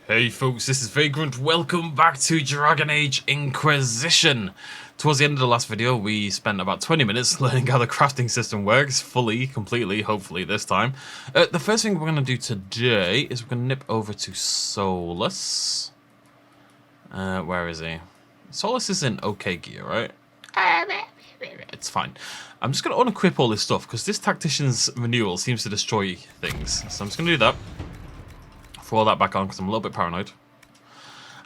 Hey folks, this is Vagrant. Welcome back to Dragon Age Inquisition. Towards the end of the last video, we spent about 20 minutes learning how the crafting system works, completely, hopefully this time. The first thing we're going to do today is we're going to nip over to Solus. Where is he? Solus is in okay gear, right? It's fine. I'm just going to unequip all this stuff, because this Tactician's Renewal seems to destroy things. So I'm just going to do that. Throw all that back on because I'm a little bit paranoid.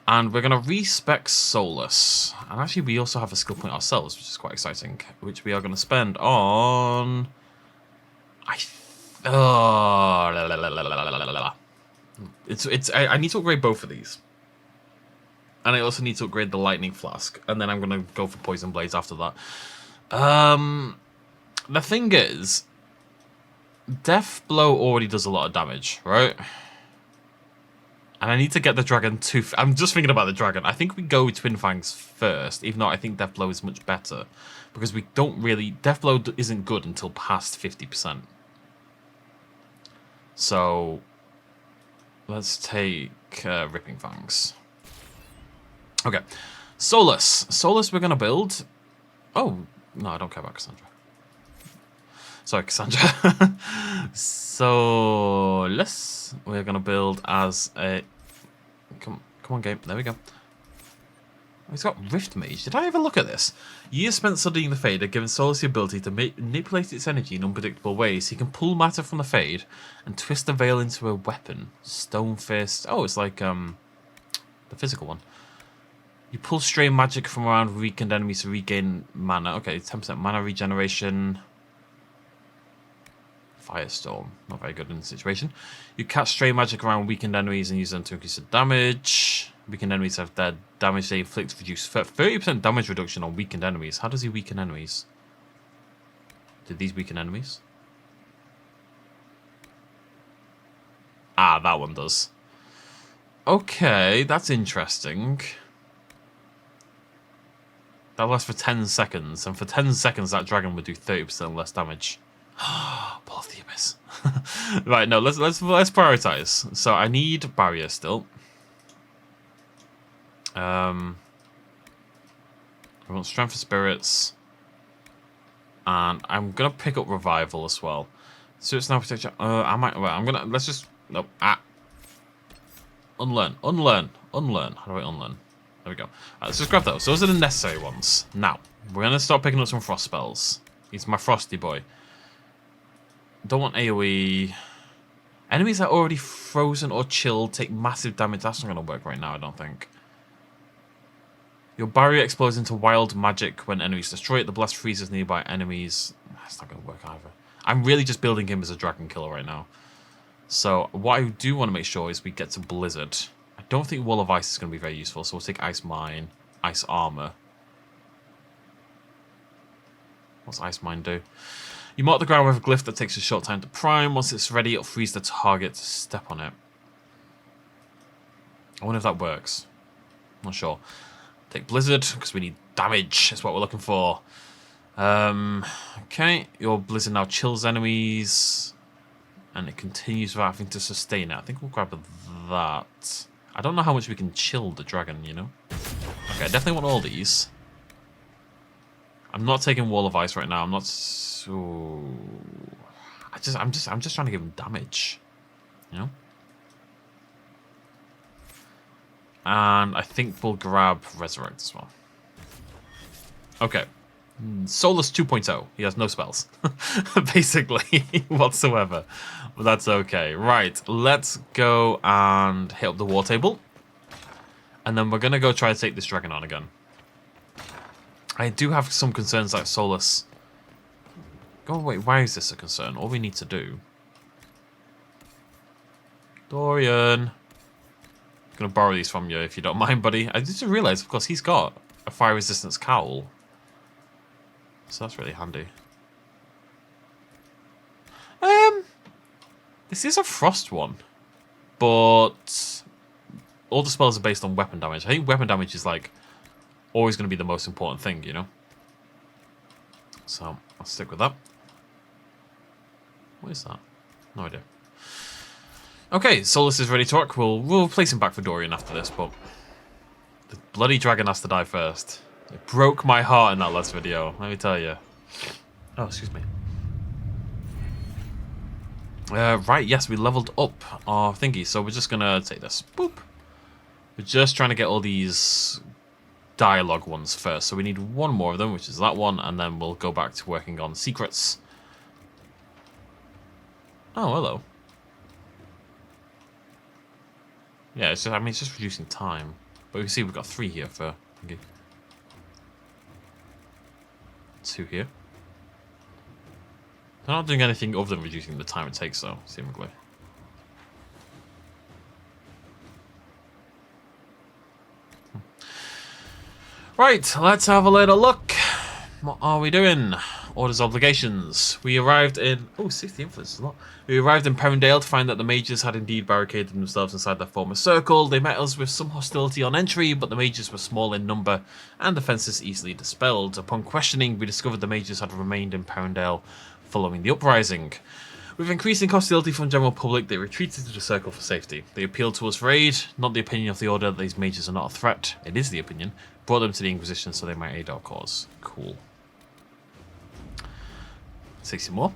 And we're going to respec Solus. And actually we also have a skill point ourselves, which is quite exciting. Which we are going to spend on... I need to upgrade both of these. And I also need to upgrade the Lightning Flask. And then I'm going to go for Poison Blades after that. The thing is... Death Blow already does a lot of damage, right? And I need to get the dragon to... I'm just thinking about the dragon. I think we go with Twin Fangs first, even though I think Death Blow is much better. Because we don't really... Death Blow isn't good until past 50%. So... Let's take Ripping Fangs. Okay. Solus. Solus we're going to build... Oh, no, I don't care about Cassandra. Sorry, Cassandra. Solus we're going to build as a... Come on, game. There we go. Oh, he's got Rift Mage. Did I ever look at this? Years spent studying the Fade have given Solus the ability to manipulate its energy in unpredictable ways. He can pull matter from the Fade and twist the Veil into a weapon. Stone Fist. Oh, it's like the physical one. You pull stray magic from around weakened enemies to regain mana. Okay, 10% mana regeneration. Firestorm. Not very good in the situation. You catch stray magic around weakened enemies and use them to increase the damage. Weakened enemies have their damage they inflict reduced. 30% damage reduction on weakened enemies. How does he weaken enemies? Did these weaken enemies? Ah, that one does. Okay, that's interesting. That lasts for 10 seconds. And for 10 seconds, that dragon would do 30% less damage. Pull off the abyss. Right, no, let's prioritize. So I need barrier still. I want strength of spirits, and I'm gonna pick up revival as well. So it's now protection. I might. Well, I'm gonna. Let's just. Nope. Unlearn. How do I unlearn? There we go. Let's just grab those. Those are the necessary ones. Now we're gonna start picking up some frost spells. He's my frosty boy. Don't want AoE. Enemies that are already frozen or chilled take massive damage. That's not going to work right now, I don't think. Your barrier explodes into wild magic when enemies destroy it. The blast freezes nearby enemies. That's not going to work either. I'm really just building him as a dragon killer right now. So what I do want to make sure is we get to Blizzard. I don't think Wall of Ice is going to be very useful, so we'll take Ice Mine, Ice Armor. What's Ice Mine do? You mark the ground with a glyph that takes a short time to prime. Once it's ready, it'll freeze the target to step on it. I wonder if that works. Not sure. Take Blizzard, because we need damage. That's what we're looking for. Okay, your Blizzard now chills enemies. And it continues without having to sustain it. I think we'll grab that. I don't know how much we can chill the dragon, you know? Okay, I definitely want all these. I'm not taking Wall of Ice right now. I'm not... So I'm just trying to give him damage, you know. And I think we'll grab Resurrect as well. Okay, Solus 2.0. He has no spells, basically whatsoever. But that's okay. Right, let's go and hit up the war table, and then we're gonna go try to take this dragon on again. I do have some concerns that Solus. Oh, wait, why is this a concern? All we need to do... Dorian. I'm going to borrow these from you if you don't mind, buddy. I just realised, of course, he's got a fire resistance cowl. So that's really handy. This is a frost one. But all the spells are based on weapon damage. I think weapon damage is, like, always going to be the most important thing, you know? So, I'll stick with that. What is that? No idea. Okay, Solus is ready to rock. We'll place him back for Dorian after this, but the bloody dragon has to die first. It broke my heart in that last video, let me tell you. Oh, excuse me. Right, yes, we leveled up our thingy, so we're just gonna take this. Boop. We're just trying to get all these dialogue ones first, so we need one more of them, which is that one, and then we'll go back to working on secrets. Oh, hello. Yeah, it's just, I mean, it's just reducing time. But we can see we've got 3 here for... Okay. 2 here. They're not doing anything other than reducing the time it takes, though, seemingly. Right, let's have a little look. What are we doing? Orders, obligations. We arrived in... Oh, 60 influence is a lot. We arrived in Perrendale to find that the mages had indeed barricaded themselves inside their former circle. They met us with some hostility on entry, but the mages were small in number and defences easily dispelled. Upon questioning, we discovered the mages had remained in Perrendale following the uprising. With increasing hostility from the general public, they retreated to the circle for safety. They appealed to us for aid, not the opinion of the Order that these mages are not a threat. It is the opinion. Brought them to the Inquisition so they might aid our cause. Cool. 60 more.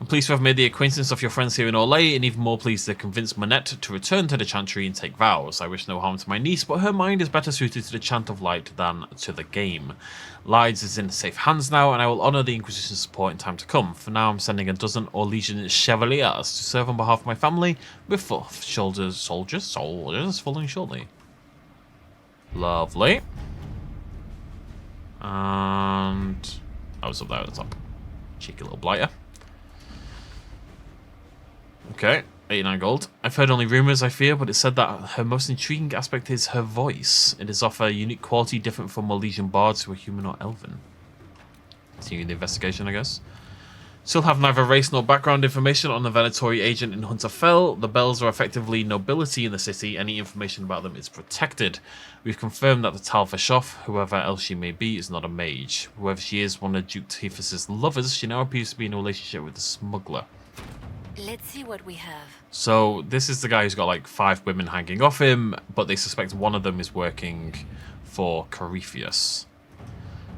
I'm pleased to have made the acquaintance of your friends here in Orlais, and even more pleased to convince Manette to return to the Chantry and take vows. I wish no harm to my niece, but her mind is better suited to the Chant of Light than to the game. Lides is in safe hands now, and I will honour the Inquisition's support in time to come. For now, I'm sending a dozen Orlesian Chevaliers to serve on behalf of my family, with soldiers following shortly. Lovely. And I was up there at the top. Cheeky little blighter. Okay, 89 gold. I've heard only rumours, I fear, but it's said that her most intriguing aspect is her voice. It is of a unique quality different from Orlesian bards who are human or elven. Continuing the investigation, I guess. Still have neither race nor background information on the Venatori agent in Hunterfell. The Bells are effectively nobility in the city. Any information about them is protected. We've confirmed that the Tal Vashoff, whoever else she may be, is not a mage. Whoever she is, one of Duke Tiphys's lovers, she now appears to be in a relationship with the smuggler. Let's see what we have. So this is the guy who's got like 5 women hanging off him, but they suspect one of them is working for Corypheus.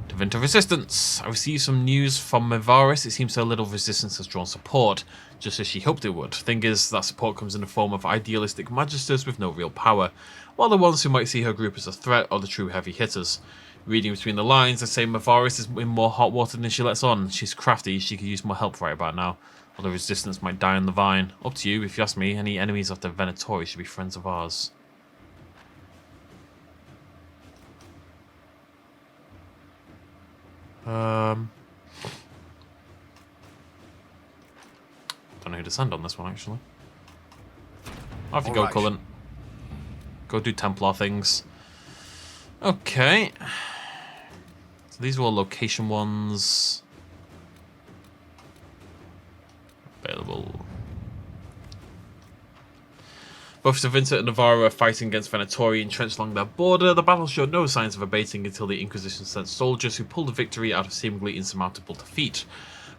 To Winter Resistance. I received some news from Mevaris. It seems so little resistance has drawn support, just as she hoped it would. Thing is, that support comes in the form of idealistic magisters with no real power, while the ones who might see her group as a threat are the true heavy hitters. Reading between the lines, I say Mevaris is in more hot water than she lets on. She's crafty, she could use more help right about now. Or the resistance might die on the vine. Up to you, if you ask me, any enemies of the Venatori should be friends of ours. Don't know who to send on this one, actually. Off you go, Cullen. Go do Templar things. Okay. So these are all location ones. Available. Both Savinta and Navarro are fighting against Venatori entrenched along their border. The battle showed no signs of abating until the Inquisition sent soldiers who pulled a victory out of seemingly insurmountable defeat.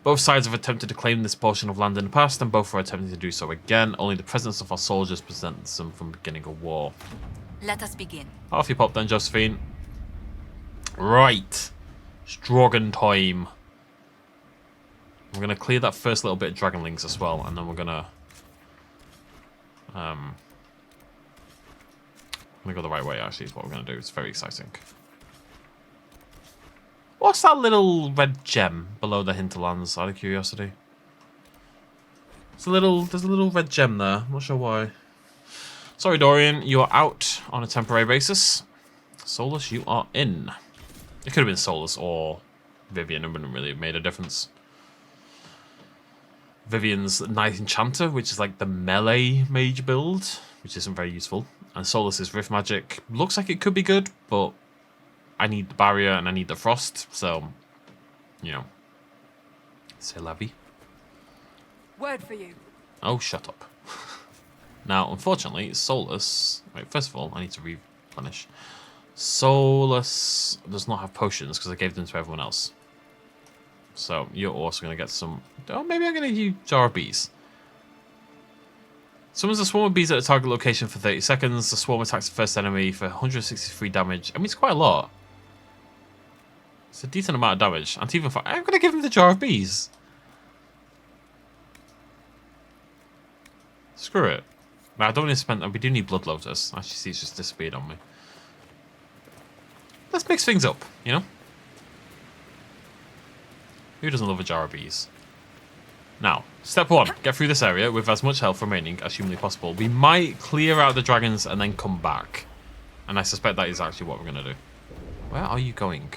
Both sides have attempted to claim this portion of land in the past, and both are attempting to do so again. Only the presence of our soldiers prevents them from beginning a war. Let us begin. Off you pop then, Josephine. Right. Strogan time. We're going to clear that first little bit of Dragonlings as well, and then we're going to... I'm going to go the right way, actually, is what we're going to do. It's very exciting. What's that little red gem below the hinterlands, out of curiosity? There's a little red gem there. I'm not sure why. Sorry, Dorian, you are out on a temporary basis. Solus, you are in. It could have been Solus or Vivian. It wouldn't really have made a difference. Vivian's Knight Enchanter, which is like the melee mage build, which isn't very useful. And Solus's Rift Magic looks like it could be good, but I need the barrier and I need the frost, so, you know. C'est la vie. Word for you. Oh, shut up. Now, unfortunately, Solus... Wait, first of all, I need to replenish. Solus does not have potions because I gave them to everyone else. So, you're also going to get some... Oh, maybe I'm going to use Jar of Bees. Summons a swarm of bees at a target location for 30 seconds. The swarm attacks the first enemy for 163 damage. I mean, it's quite a lot. It's a decent amount of damage. And even for, I'm going to give him the jar of bees. Screw it. Now, I don't need to spend... We do need Blood Lotus. Actually, see, it's just disappeared on me. Let's mix things up, you know? Who doesn't love a jar of bees? Now, step 1. Get through this area with as much health remaining as humanly possible. We might clear out the dragons and then come back. And I suspect that is actually what we're going to do. Where are you going?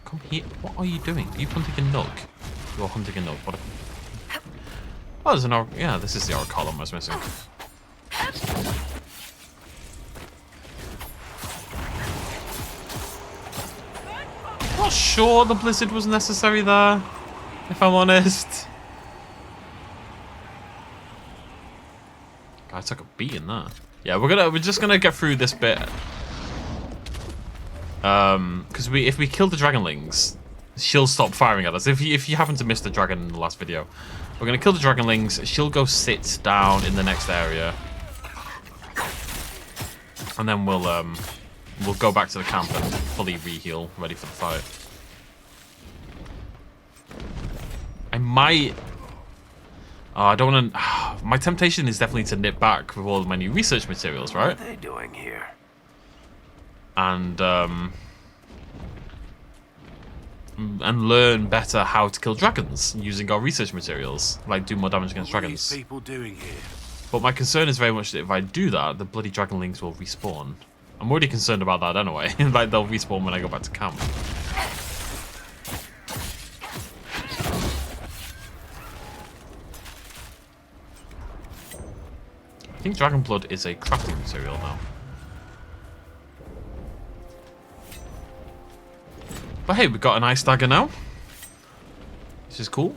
Come here. What are you doing? Are you hunting a nug? You're hunting a nug. What a... Oh, there's an orc. Yeah, this is the orc column I was missing. Not sure the blizzard was necessary there, if I'm honest. I took a beating there. Yeah, we're just gonna get through this bit. Because if we kill the dragonlings, she'll stop firing at us. If you happen to miss the dragon in the last video, we're gonna kill the dragonlings. She'll go sit down in the next area, and then we'll go back to the camp and fully re-heal, ready for the fight. I might... Oh, I don't want to... My temptation is definitely to nip back with all of my new research materials, right? What are they doing here? And learn better how to kill dragons using our research materials. Like, do more damage against dragons. What are these people doing here? But my concern is very much that if I do that, the bloody dragonlings will respawn. I'm already concerned about that anyway. Like, they'll respawn when I go back to camp. I think dragon blood is a crafting material now. But hey, we've got an ice dagger now. This is cool.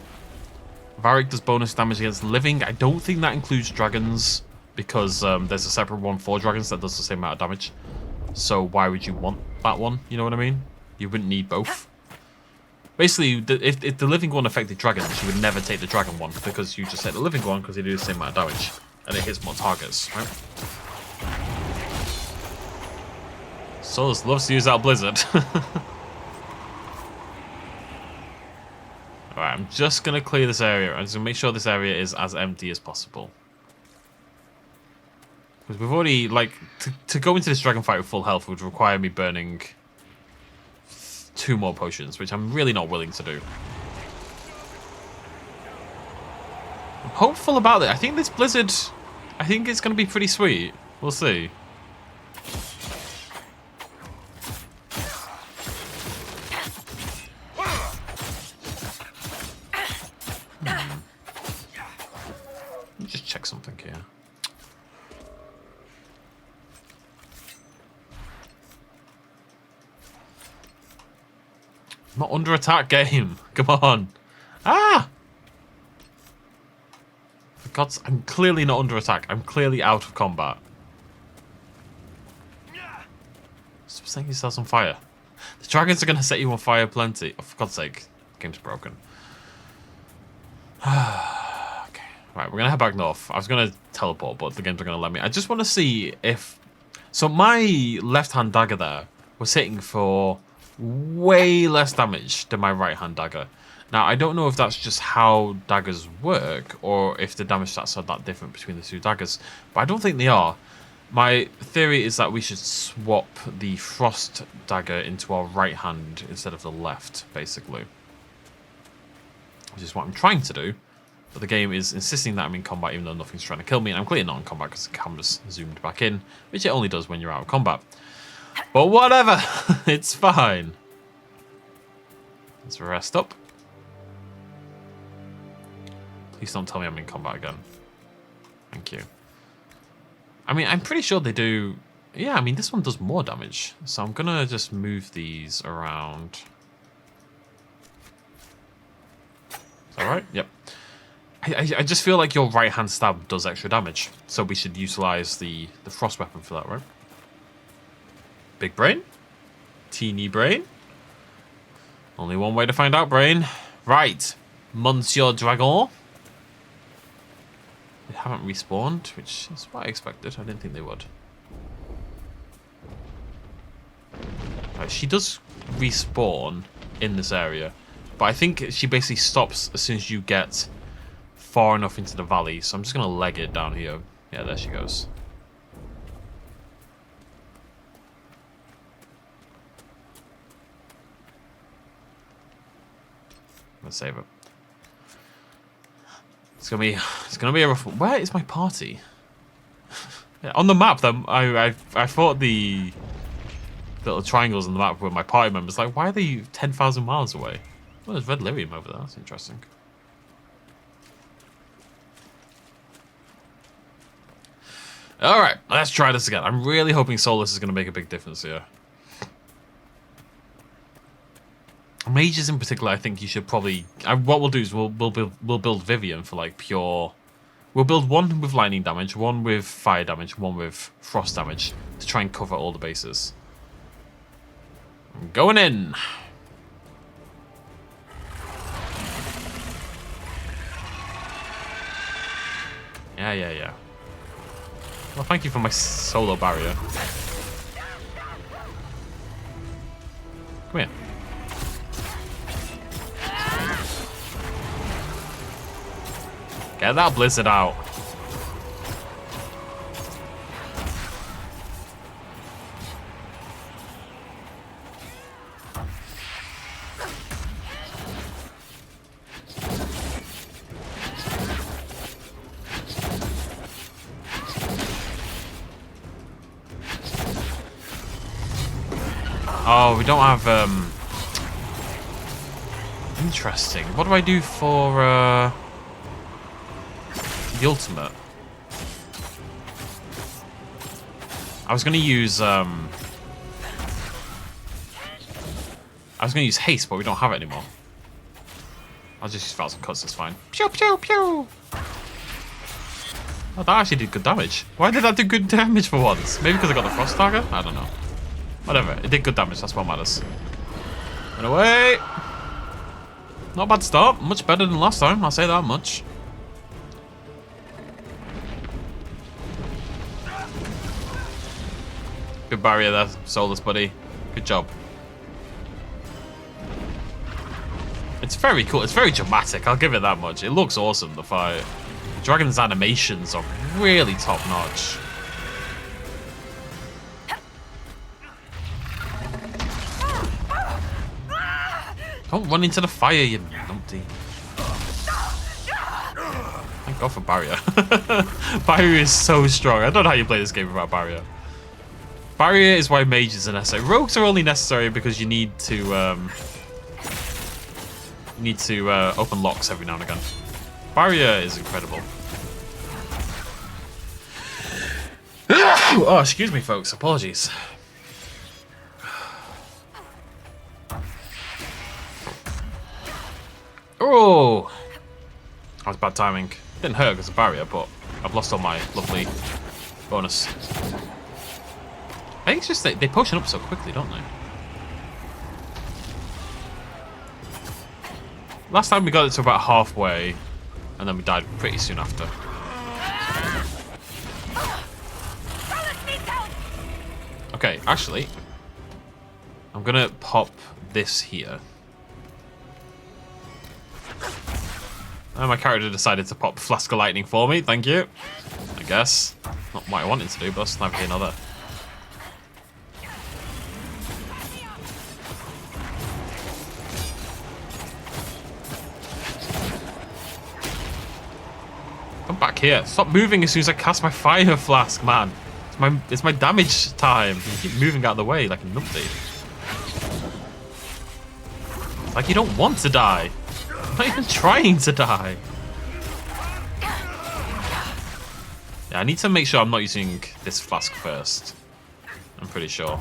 Varric does bonus damage against living. I don't think that includes dragons, because there's a separate one for dragons that does the same amount of damage. So why would you want that one? You know what I mean? You wouldn't need both. Basically, if the living one affected dragons, you would never take the dragon one, because you just hit the living one because they do the same amount of damage. And it hits more targets, right? Solus loves to use that blizzard. Alright, I'm just going to clear this area. I'm just going to make sure this area is as empty as possible. Because we've already, like, to go into this dragon fight with full health would require me burning 2 more potions, which I'm really not willing to do. I'm hopeful about it. I think this blizzard, I think it's going to be pretty sweet. We'll see. Let me just check something here. I'm not under attack, game. Come on. Ah! For God's... I'm clearly not under attack. I'm clearly out of combat. Stop setting yourselves on fire. The dragons are going to set you on fire plenty. Oh, for God's sake. The game's broken. Okay. Right, we're going to head back north. I was going to teleport, but the games are going to let me. I just want to see if... So my left-hand dagger there was hitting for way less damage than my right-hand dagger. Now, I don't know if that's just how daggers work, or if the damage stats are that different between the 2 daggers, but I don't think they are. My theory is that we should swap the frost dagger into our right hand instead of the left, basically. Which is what I'm trying to do, but the game is insisting that I'm in combat even though nothing's trying to kill me, and I'm clearly not in combat because the camera's zoomed back in, which it only does when you're out of combat. But whatever, it's fine. Let's rest up. Please don't tell me I'm in combat again. Thank you. I mean, I'm pretty sure they do... Yeah, I mean, this one does more damage. So I'm going to just move these around. Is that right? Yep. I just feel like your right-hand stab does extra damage. So we should utilize the frost weapon for that, right? Big brain? Teeny brain? Only one way to find out, brain. Right. Monsieur Dragon. They haven't respawned, which is what I expected. I didn't think they would. Right, she does respawn in this area, but I think she basically stops as soon as you get far enough into the valley. So I'm just going to leg it down here. Yeah, there she goes. Let's save it. It's gonna be a rough one. Where is my party? Yeah, on the map, I thought the little triangles on the map were my party members. Like, why are they 10,000 miles away? Well, there's red lyrium over there. That's interesting. All right, let's try this again. I'm really hoping Solus is gonna make a big difference here. Mages in particular, I think you should probably. What we'll do is we'll build Vivian for like pure. We'll build one with lightning damage, one with fire damage, one with frost damage to try and cover all the bases. I'm going in. Yeah. Well, thank you for my solo barrier. Come here. Get that blizzard out. Oh, we don't have interesting. What do I do for the ultimate? I was gonna use haste, but we don't have it anymore. I'll just use Thousand Cuts, it's fine. Pew pew pew! Oh, that actually did good damage. Why did that do good damage for once? Maybe because I got the frost target? I don't know. Whatever, it did good damage, that's what matters. Run away! Not a bad start, much better than last time, I'll say that much. Good barrier there, Solus buddy. Good job. It's very cool, it's very dramatic, I'll give it that much. It looks awesome, the fight. Dragon's animations are really top notch. Don't run into the fire, you numpty. Thank God for barrier. Barrier is so strong. I don't know how you play this game without barrier. Barrier is why mages are necessary. Rogues are only necessary because you need to open locks every now and again. Barrier is incredible. Oh, excuse me, folks. Apologies. Oh, that was bad timing. Didn't hurt because of barrier, but I've lost all my lovely bonus. I think it's just they potion up so quickly, don't they? Last time we got it to about halfway, and then we died pretty soon after. Okay, actually, I'm gonna pop this here. And my character decided to pop Flask of Lightning for me, thank you. I guess. Not what I wanted to do, but it's never another. Come back here. Stop moving as soon as I cast my Fire Flask, man. It's my damage time. You keep moving out of the way like a numpty. Like you don't want to die. I'm not even trying to die. Yeah, I need to make sure I'm not using this flask first. I'm pretty sure.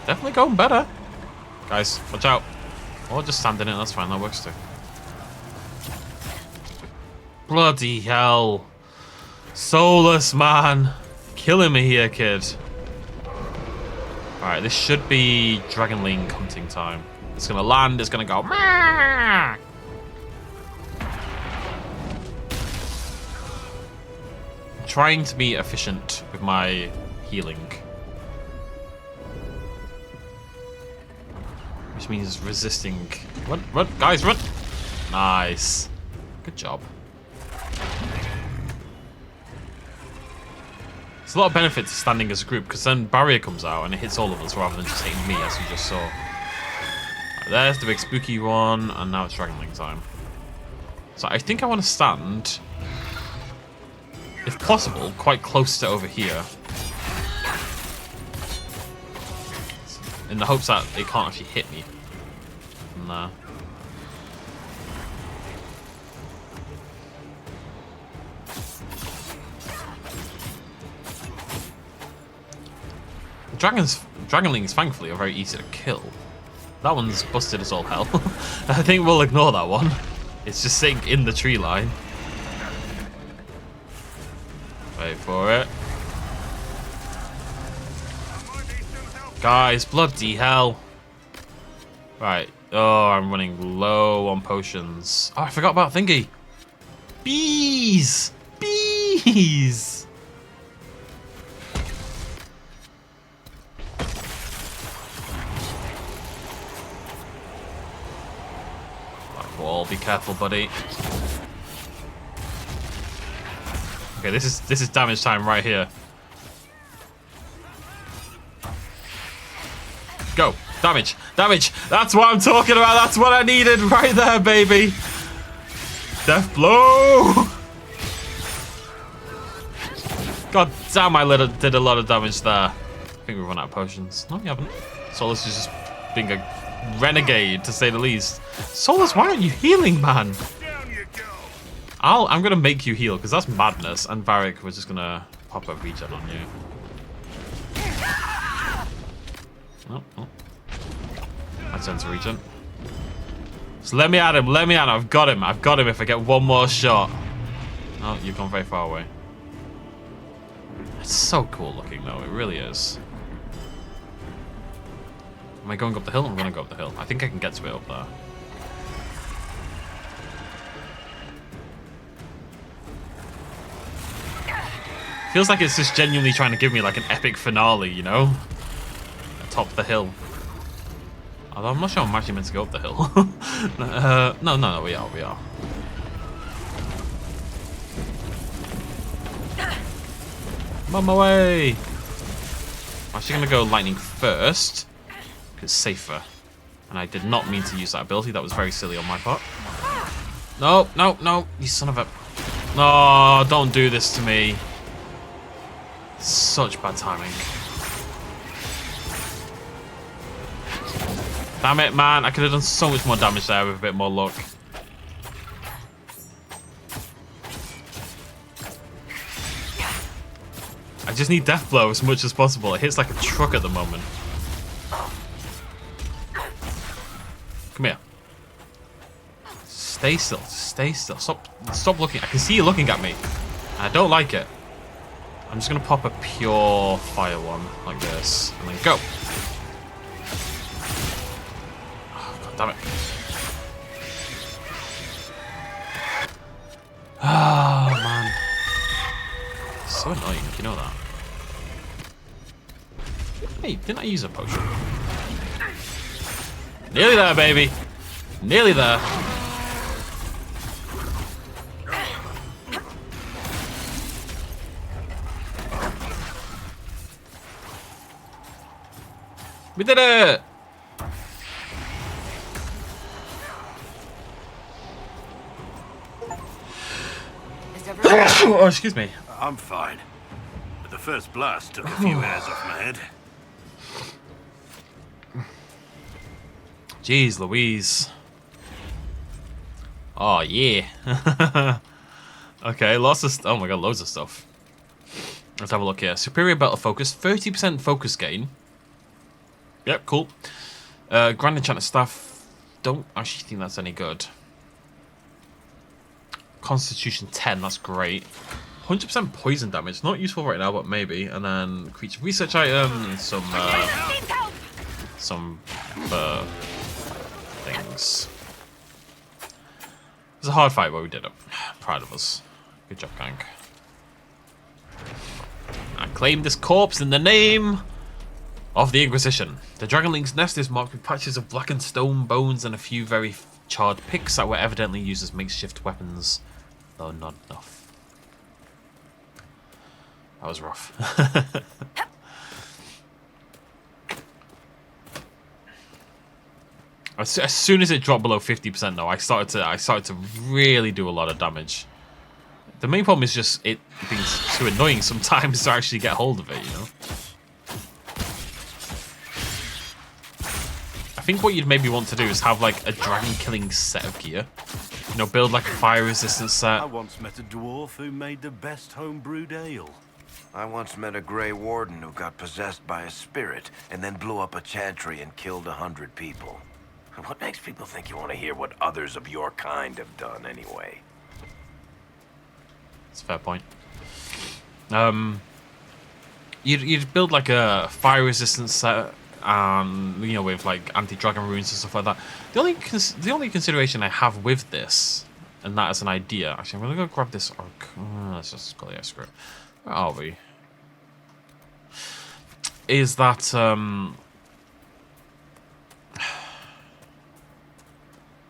Definitely going better. Guys, watch out. Or just stand in it, that's fine, that works too. Bloody hell. Solus, man. Killing me here, kid. Alright, this should be Dragonling hunting time. It's gonna land, it's gonna go. Mah! Trying to be efficient with my healing. Which means resisting. Run, run, guys, run! Nice. Good job. There's a lot of benefit to standing as a group, because then barrier comes out and it hits all of us rather than just hitting me, as you just saw. Right, there's the big spooky one, and now it's Dragonling time. So I think I want to stand, if possible, quite close to over here. In the hopes that it can't actually hit me. Nah. Dragonlings, thankfully, are very easy to kill. That one's busted as all hell. I think we'll ignore that one. It's just sitting in the tree line. Wait for it. Guys, bloody hell. Right. Oh, I'm running low on potions. Oh, I forgot about thingy. Bees! Bees! Wall, be careful, buddy. Okay, this is damage time right here. Go. Damage. Damage. That's what I'm talking about. That's what I needed right there, baby. Death blow. God damn, I did a lot of damage there. I think we've run out of potions. No, we haven't. Solus is just being a renegade, to say the least. Solus, why aren't you healing, man? I'm gonna make you heal, because that's madness. And Varric, we're just gonna pop a regen on you. Oh, oh. My turn to regen. So let me at him, let me at him. I've got him if I get one more shot. Oh, you've gone very far away. It's so cool looking, though. It really is. Am I going up the hill? I'm gonna go up the hill. I think I can get to it up there. Feels like it's just genuinely trying to give me like an epic finale, you know? Atop the hill. Although I'm not sure I'm actually meant to go up the hill. No, we are. I'm on my way! I'm actually gonna go lightning first. It's safer. And I did not mean to use that ability. That was very silly on my part. No, you son of a... No, don't do this to me. Such bad timing. Damn it, man. I could have done so much more damage there with a bit more luck. I just need death blow as much as possible. It hits like a truck at the moment. Come here. Stay still. Stay still. Stop looking. I can see you looking at me. I don't like it. I'm just going to pop a pure fire one like this. And then go. Oh, God damn it. Oh, man. So annoying, you know that. Hey, didn't I use a potion? Nearly there, baby. Nearly there. We did it! Oh, excuse me. I'm fine. But the first blast took a few hairs off my head. Jeez Louise. Oh, yeah. Okay, lots of... Oh my god, loads of stuff. Let's have a look here. Superior Belt of Focus. 30% focus gain. Yep, cool. Grand Enchanted Staff. Don't actually think that's any good. Constitution 10, that's great. 100% poison damage. Not useful right now, but maybe. And then creature research item, some things. It was a hard fight, but we did it. Proud of us. Good job, gang. I claim this corpse in the name of the Inquisition. The Dragonling's nest is marked with patches of blackened stone, bones, and a few very charred picks that were evidently used as makeshift weapons, though not enough. That was rough. As soon as it dropped below 50%, though, I started to really do a lot of damage. The main problem is just it being too annoying sometimes to actually get hold of it, you know. I think what you'd maybe want to do is have like a dragon killing set of gear. You know, build like a fire resistant set. I once met a dwarf who made the best homebrewed ale. I once met a Grey Warden who got possessed by a spirit and then blew up a chantry and killed 100 people. What makes people think you want to hear what others of your kind have done anyway? That's a fair point. You'd build like a fire resistant set, you know, with like anti-dragon runes and stuff like that. The only consideration I have with this, and that is an idea. Actually, I'm gonna go grab this orc. Let's just go the screw it. Where are we? Is that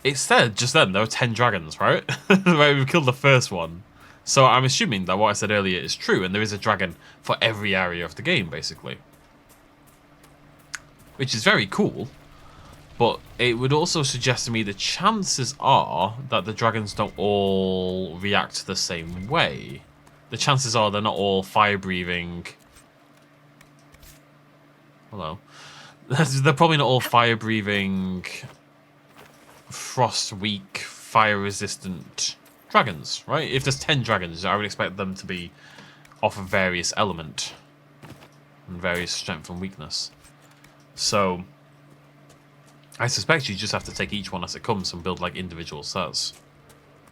it said just then there were 10 dragons, right? Right, we've killed the first one. So I'm assuming that what I said earlier is true, and there is a dragon for every area of the game, basically. Which is very cool, but it would also suggest to me the chances are that the dragons don't all react the same way. The chances are they're not all fire-breathing. Hello. They're probably not all fire-breathing, frost-weak, fire-resistant dragons, right? If there's 10 dragons, I would expect them to be of a various element and various strength and weakness. So I suspect you just have to take each one as it comes and build like individual sets,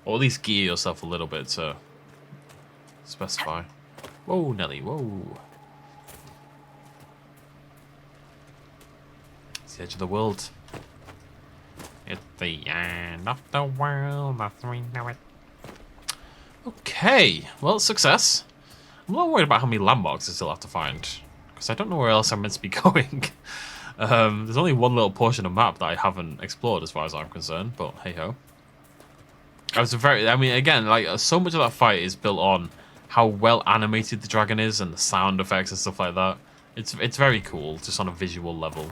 or at least gear yourself a little bit to specify. Whoa, Nelly, whoa. It's the edge of the world. It's the end of the world as we know it. Okay, well, success. I'm not worried about how many landmarks I still have to find, because I don't know where else I'm meant to be going. There's only one little portion of map that I haven't explored as far as I'm concerned, but hey-ho. I mean, again, like, so much of that fight is built on how well animated the dragon is and the sound effects and stuff like that. It's very cool, just on a visual level.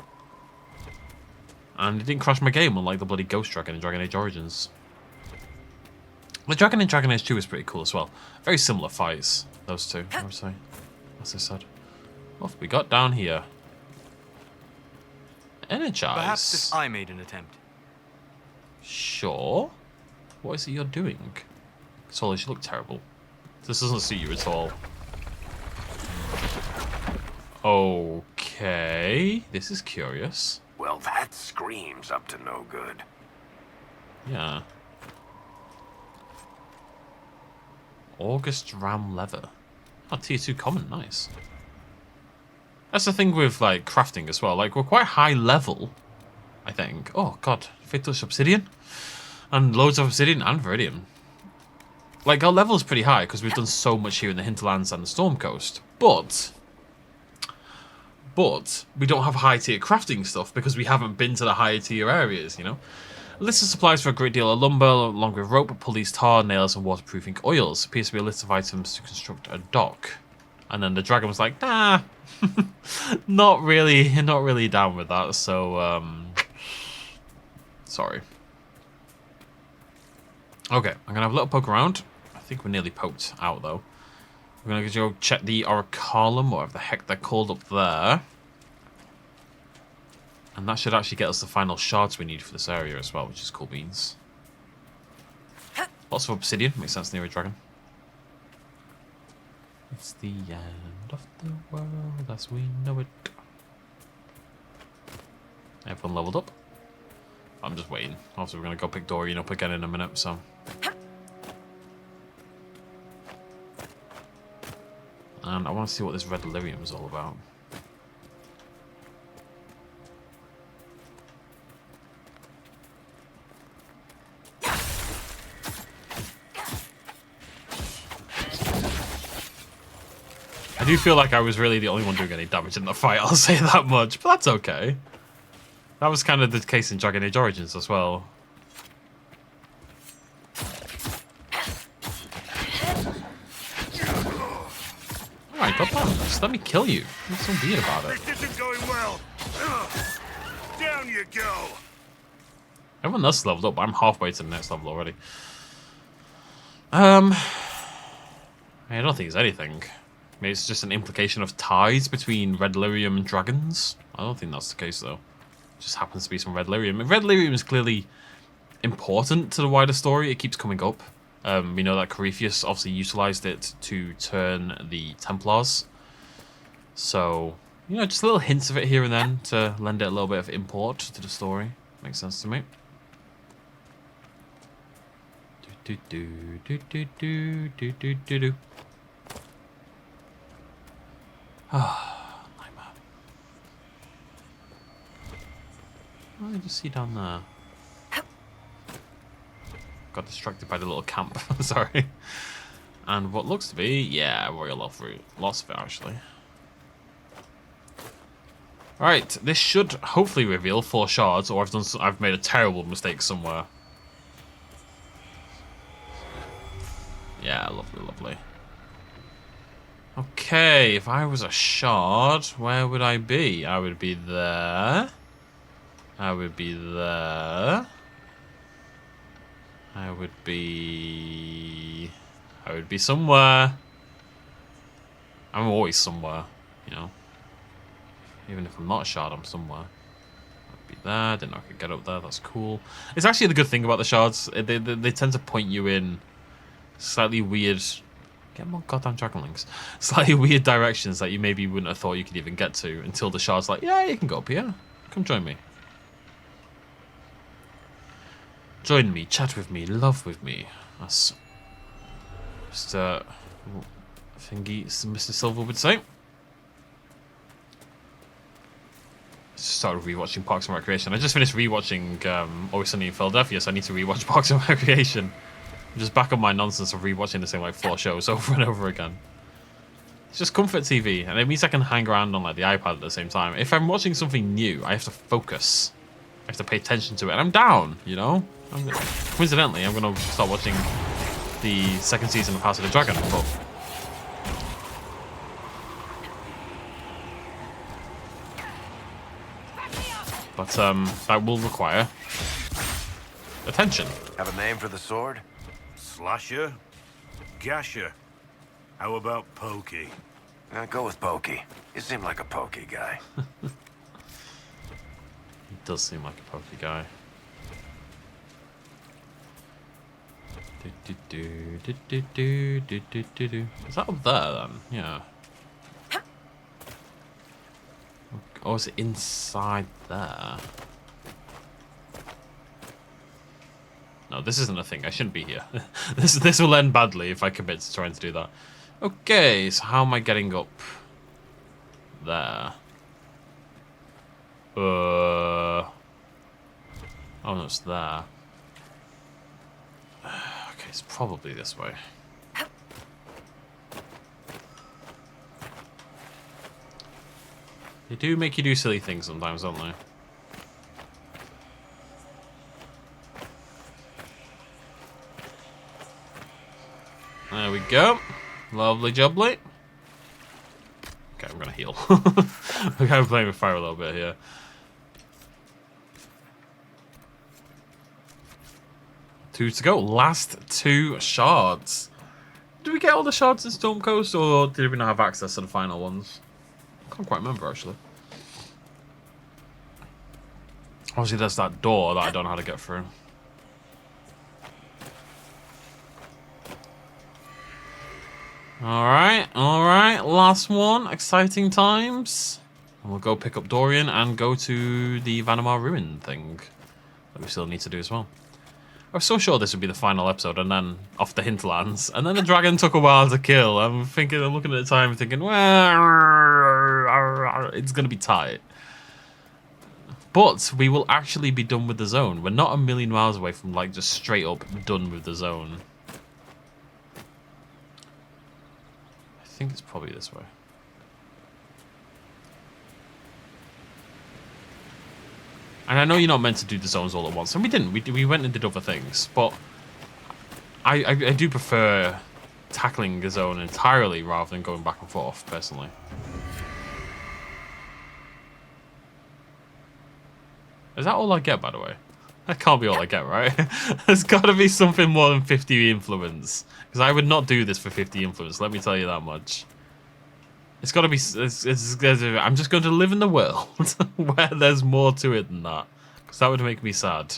And it didn't crash my game, unlike the bloody Ghost Dragon in Dragon Age Origins. The dragon in Dragon Age 2 is pretty cool as well. Very similar fights, those two, I would say. As I said. What have we got down here? Energize. Perhaps if I made an attempt. Sure. What is it you're doing? Solis, you look terrible. This doesn't suit you at all. Okay. This is curious. Well, that screams up to no good. Yeah. August Ram Leather. Oh, tier 2 common, nice. That's the thing with like crafting as well. Like, we're quite high level, I think. Oh god, Fatal Obsidian. And loads of obsidian and viridium. Like, our level's pretty high because we've done so much here in the Hinterlands and the Storm Coast. But we don't have high tier crafting stuff because we haven't been to the higher tier areas, you know? A list of supplies for a great deal of lumber, along with rope, pulleys, tar, nails, and waterproofing oils. Appears to be a list of items to construct a dock. And then the dragon was like, nah, not really down with that, so, sorry. Okay, I'm gonna have a little poke around. I think we're nearly poked out, though. We're gonna go check the Oraculum, or whatever the heck they're called up there. And that should actually get us the final shards we need for this area as well, which is cool beans. Lots of obsidian, makes sense near a dragon. It's the end of the world as we know it. Everyone leveled up. I'm just waiting. Obviously, we're going to go pick Dorian up again in a minute, so. And I want to see what this red delirium is all about. I do feel like I was really the only one doing any damage in the fight, I'll say that much, but that's okay. That was kind of the case in Dragon Age Origins as well. Alright, goddamn, just let me kill you. What's so weird about it? This isn't going well. Down you go. Everyone else leveled up, but I'm halfway to the next level already. I don't think it's anything. Maybe it's just an implication of ties between red lyrium and dragons. I don't think that's the case though. It just happens to be some red lyrium. Red lyrium is clearly important to the wider story. It keeps coming up. We know that Corypheus obviously utilized it to turn the Templars. So, you know, just little hints of it here and then to lend it a little bit of import to the story. Makes sense to me. Do do do do do do do do do. Ah, nightmare. What did I just see down there? Got distracted by the little camp. Sorry. And what looks to be, yeah, royal love root. Lots of it actually. Alright, this should hopefully reveal 4 shards, or I've made a terrible mistake somewhere. Yeah, lovely, lovely. Okay, if I was a shard, where would I be? I would be there. I would be there. I would be somewhere. I'm always somewhere, you know. Even if I'm not a shard, I'm somewhere. I'd be there. Didn't know I could get up there. That's cool. It's actually the good thing about the shards. They tend to point you in slightly weird... Get more goddamn dragonlings. Slightly weird directions that you maybe wouldn't have thought you could even get to until the shard's like, yeah, you can go up here. Come join me. Join me, chat with me, love with me. That's Mr. Thingy, Mr. Silver would say. Started rewatching Parks and Recreation. I just finished rewatching Always Sunny in Philadelphia, so I need to rewatch Parks and Recreation. I'm just back on my nonsense of rewatching the same like 4 shows over and over again. It's just comfort TV, and it means I can hang around on like the iPad at the same time. If I'm watching something new, I have to focus. I have to pay attention to it, and I'm down, you know? Coincidentally, I'm going to start watching the 2nd season of House of the Dragon, but that will require attention. Have a name for the sword? Slasher? Gasher? How about Pokey? Go with Pokey. You seem like a Pokey guy. He does seem like a Pokey guy. Is that up there then? Yeah. Or is it inside there? No, this isn't a thing. I shouldn't be here. This will end badly if I commit to trying to do that. Okay, so how am I getting up there? Oh no, it's there. Okay, it's probably this way. They do make you do silly things sometimes, don't they? There we go. Lovely jubbly. Okay, I'm gonna heal. We're kind of playing with fire a little bit here. Two to go. Last 2 shards. Did we get all the shards in Storm Coast, or did we not have access to the final ones? I can't quite remember, actually. Obviously, there's that door that I don't know how to get through. Alright, last one. Exciting times. And we'll go pick up Dorian and go to the Vanamar Ruin thing that we still need to do as well. was so sure this would be the final episode, and then off the hinterlands, and then the dragon took a while to kill. I'm looking at the time, thinking, well, it's gonna be tight. But we will actually be done with the zone. We're not a million miles away from like just straight up done with the zone. I think it's probably this way. And I know you're not meant to do the zones all at once, and we didn't. We went and did other things, but I do prefer tackling the zone entirely rather than going back and forth, personally. Is that all I get, by the way? That can't be all I get, right? There's got to be something more than 50 influence, because I would not do this for 50 influence. Let me tell you that much. It's got to be. I'm just going to live in the world where there's more to it than that, because that would make me sad.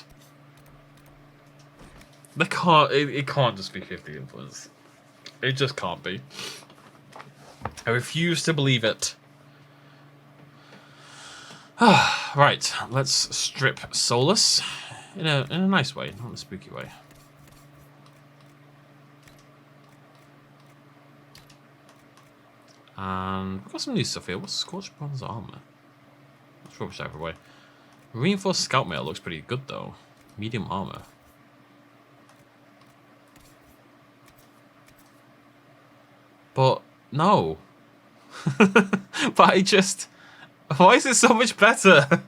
It can't just be 50 influence. It just can't be. I refuse to believe it. Right, let's strip Solus in a nice way, not in a spooky way. And we've got some new stuff here. What's Scorched Bronze Armor? Let's rubbish either way. Reinforced Scout Mail looks pretty good though. Medium armor. But no. But I just... Why is it so much better?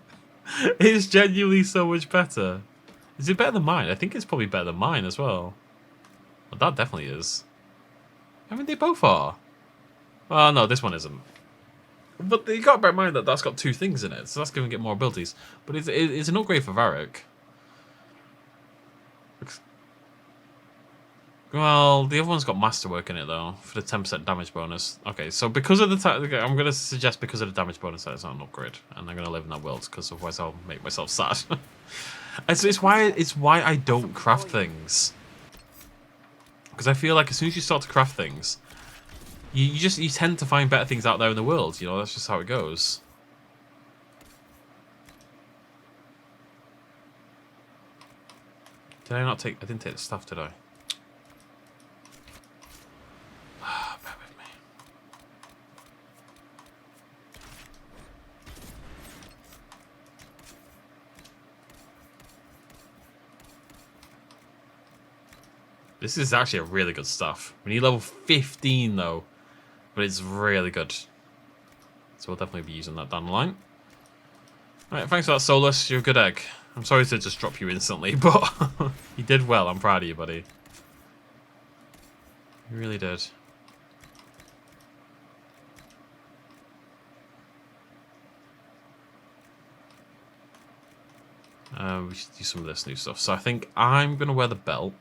It's genuinely so much better. Is it better than mine? I think it's probably better than mine as well. Well, that definitely is. I mean, they both are. Well, no, this one isn't. But you got to bear in mind that that's got 2 things in it, so that's going to get more abilities. But it's an upgrade for Varric. Well, the other one's got Masterwork in it, though, for the 10% damage bonus. Okay, so because of the... I'm going to suggest because of the damage bonus that it's not an upgrade. And I'm going to live in that world, because otherwise I'll make myself sad. it's why I don't craft things. Because I feel like as soon as you start to craft things, you tend to find better things out there in the world. You know, that's just how it goes. Did I not take... I didn't take the stuff, did I? Bear with me. This is actually a really good stuff. We need level 15 though, but it's really good. So we'll definitely be using that down the line. Alright, thanks for that, Solus. You're a good egg. I'm sorry to just drop you instantly, but you did well. I'm proud of you, buddy. You really did. We should do some of this new stuff. So I think I'm going to wear the belt.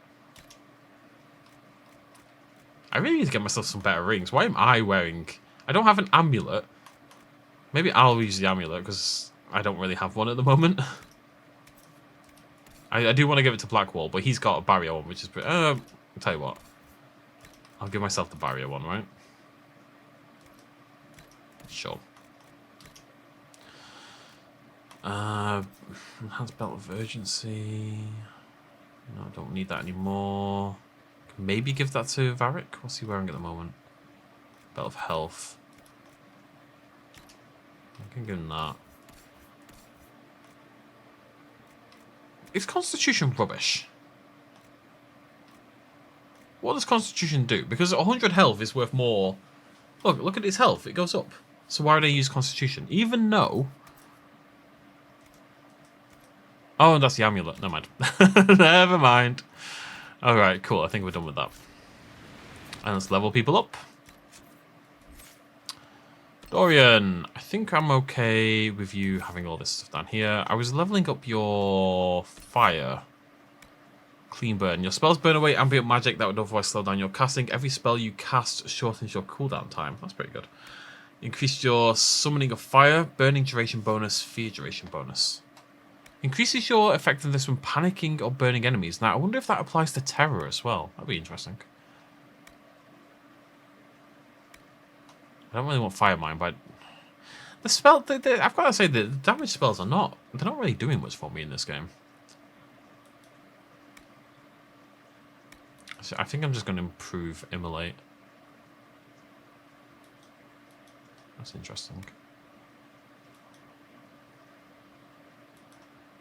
I really need to get myself some better rings. Why am I wearing... I don't have an amulet. Maybe I'll use the amulet because I don't really have one at the moment. I do want to give it to Blackwall, but he's got a barrier one, which is... I'll tell you what. I'll give myself the barrier one, right? Sure. Enhanced Belt of Urgency. No, I don't need that anymore. Maybe give that to Varric. What's he wearing at the moment? Belt of Health. I can give him that. Is Constitution rubbish? What does Constitution do? Because 100 health is worth more. Look at his health. It goes up. So why would I use Constitution? Even though... Oh, and that's the amulet. Never mind. Never mind. Alright, cool. I think we're done with that. And let's level people up. Dorian, I think I'm okay with you having all this stuff down here. I was leveling up your fire. Clean burn. Your spells burn away ambient magic that would otherwise slow down your casting. Every spell you cast shortens your cooldown time. That's pretty good. Increase your summoning of fire, burning duration bonus, fear duration bonus. Increases your effectiveness when panicking or burning enemies. Now, I wonder if that applies to terror as well. That'd be interesting. I don't really want fire mine, but the spell, I've got to say, the damage spells are not, they're not really doing much for me in this game. So I think I'm just going to improve Immolate. That's interesting.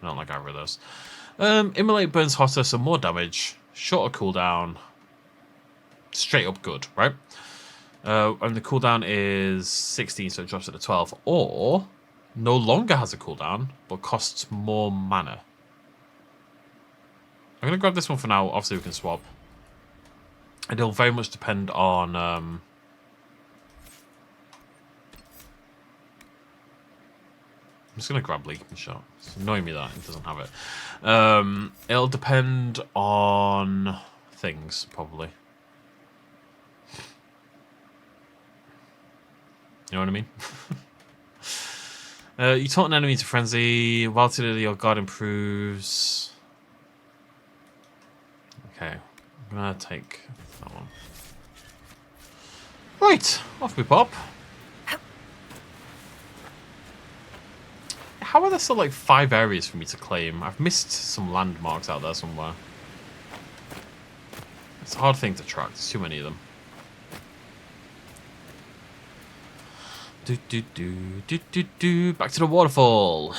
I don't like either of those. Immolate burns hotter, so more damage. Shorter cooldown. Straight up good, right? And the cooldown is 16, so it drops it to 12. Or, no longer has a cooldown, but costs more mana. I'm going to grab this one for now. Obviously, we can swap. It'll very much depend on... I'm just going to grab Leaping Shot. It's annoying me that it doesn't have it. It'll depend on things, probably. You know what I mean? You taunt an enemy to frenzy. While your guard improves. Okay. I'm going to take that one. Right. Off we pop. How are there still like 5 areas for me to claim? I've missed some landmarks out there somewhere. It's a hard thing to track. There's too many of them. Back to the waterfall.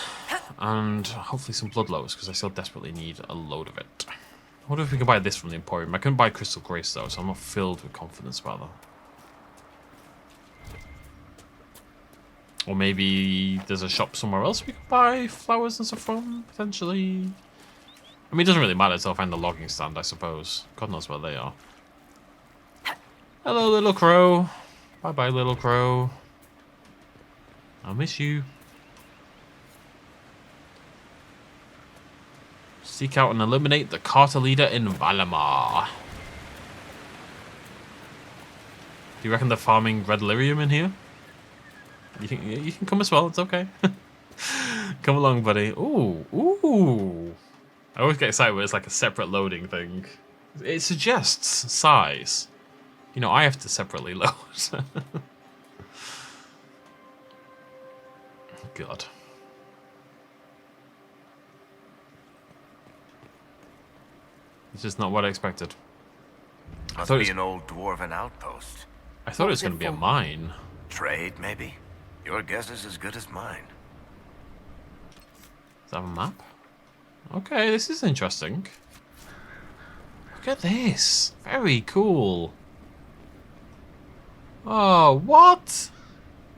And hopefully some bloodlows, because I still desperately need a load of it. I wonder if we can buy this from the Emporium. I couldn't buy Crystal Grace though, so I'm not filled with confidence about that. Or maybe there's a shop somewhere else we could buy flowers and stuff from, potentially. I mean, it doesn't really matter until I find the logging stand, I suppose. God knows where they are. Hello, little crow. Bye-bye, little crow. I'll miss you. Seek out and eliminate the Carter leader in Valimar. Do you reckon they're farming red lyrium in here? You can come as well, it's okay. Come along, buddy. Ooh, ooh. I always get excited when it's like a separate loading thing. It suggests size. You know, I have to separately load. God. It's just not what I expected. Must be an old dwarven outpost. I thought it was going to be a mine. Trade, maybe? Your guess is as good as mine. Does that have a map? Okay, this is interesting. Look at this. Very cool. Oh, what?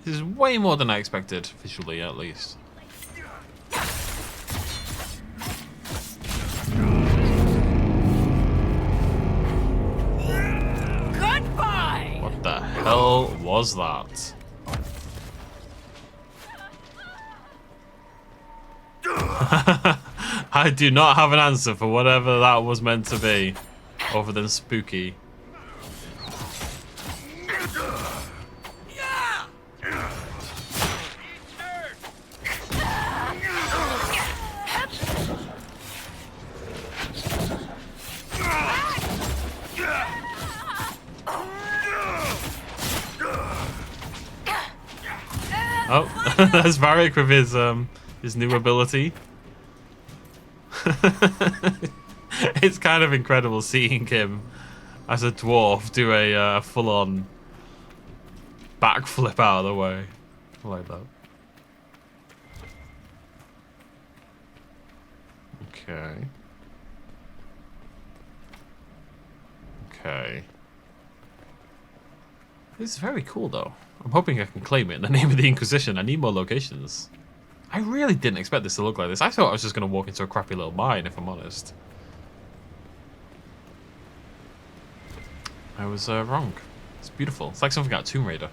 This is way more than I expected, visually at least. Goodbye! What the hell was that? I do not have an answer for whatever that was meant to be, other than spooky. Oh, that's Varric with his new ability. It's kind of incredible seeing him as a dwarf do a full-on backflip out of the way. I like that. Okay. Okay. This is very cool, though. I'm hoping I can claim it in the name of the Inquisition. I need more locations. I really didn't expect this to look like this. I thought I was just going to walk into a crappy little mine, if I'm honest. I was wrong. It's beautiful. It's like something out of Tomb Raider.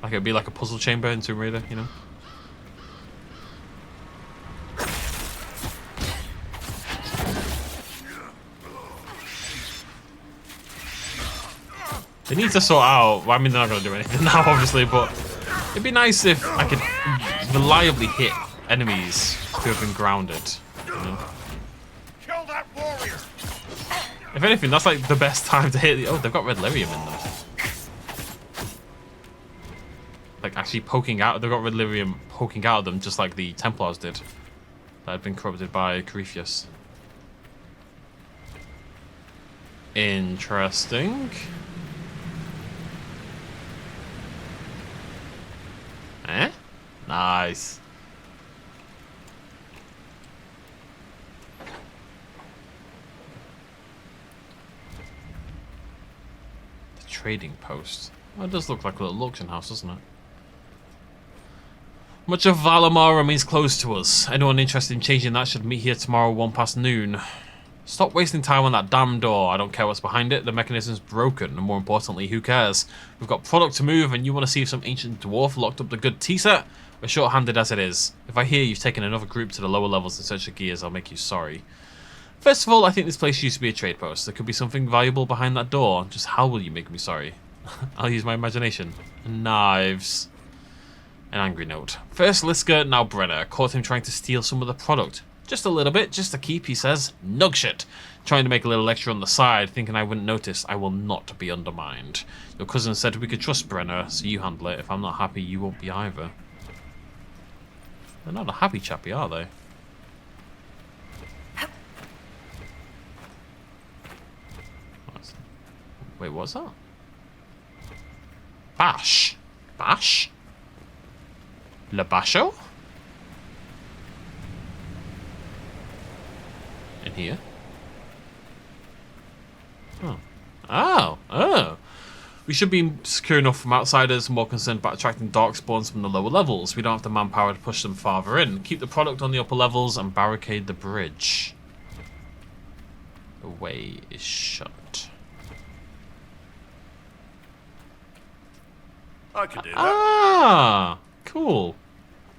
Like it'd be like a puzzle chamber in Tomb Raider, you know? They need to sort out, well, I mean, they're not going to do anything now, obviously, but it'd be nice if I could reliably hit enemies who have been grounded, you know? Kill that warrior! If anything, that's like the best time to hit the... Oh, they've got red lyrium in them. Like, actually poking out... They've got red lyrium poking out of them, just like the Templars did. That had been corrupted by Corypheus. Interesting. Eh? Nice. The trading post. Well, it does look like a little auction house, doesn't it? Much of Valamar remains closed to us. Anyone interested in changing that should meet here tomorrow 1 past noon. Stop wasting time on that damn door. I don't care what's behind it. The mechanism's broken. And more importantly, who cares? We've got product to move and you want to see if some ancient dwarf locked up the good tea set? We're short-handed as it is. If I hear you've taken another group to the lower levels in search of gears, I'll make you sorry. First of all, I think this place used to be a trade post. There could be something valuable behind that door. Just how will you make me sorry? I'll use my imagination. Knives. An angry note. First Liska, now Brenner. Caught him trying to steal some of the product. Just a little bit, just to keep, he says. Nugshit. Trying to make a little extra on the side, thinking I wouldn't notice. I will not be undermined. Your cousin said we could trust Brenner, so you handle it. If I'm not happy, you won't be either. They're not a happy chappy, are they? Wait, what's that? Bash? Bash? Le Basho? In here? Oh. Oh! Oh! We should be secure enough from outsiders, more concerned about attracting darkspawns from the lower levels. We don't have the manpower to push them farther in. Keep the product on the upper levels and barricade the bridge. The way is shut. I could do that. Ah! Cool.